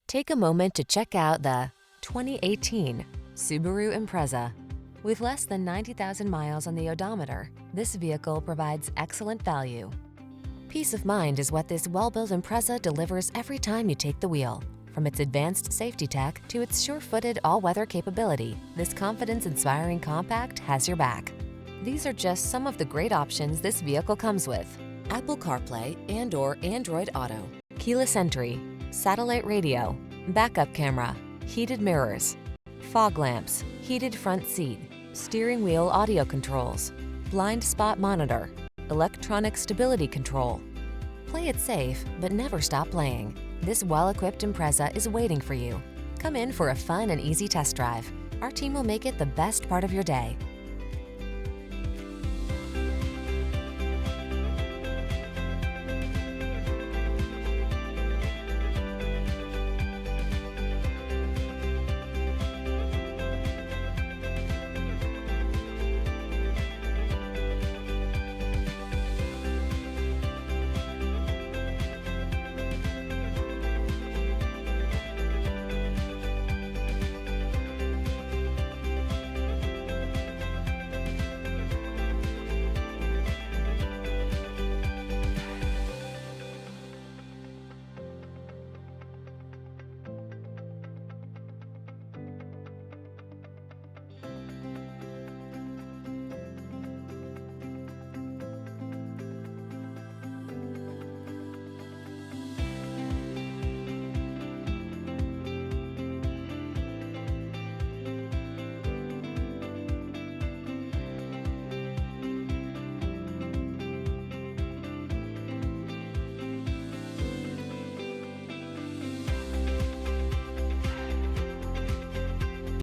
Take a moment to check out the 2018 Subaru Impreza. With less than 90,000 miles on the odometer, this vehicle provides excellent value. Peace of mind is what this well-built Impreza delivers every time you take the wheel. From its advanced safety tech to its sure-footed all-weather capability, this confidence-inspiring compact has your back. These are just some of the great options this vehicle comes with: Apple CarPlay and/or Android Auto, keyless entry, satellite radio, backup camera, heated mirrors, fog lamps, heated front seat, steering wheel audio controls, blind spot monitor, electronic stability control. Play it safe, but never stop playing. This well-equipped Impreza is waiting for you. Come in for a fun and easy test drive. Our team will make it the best part of your day.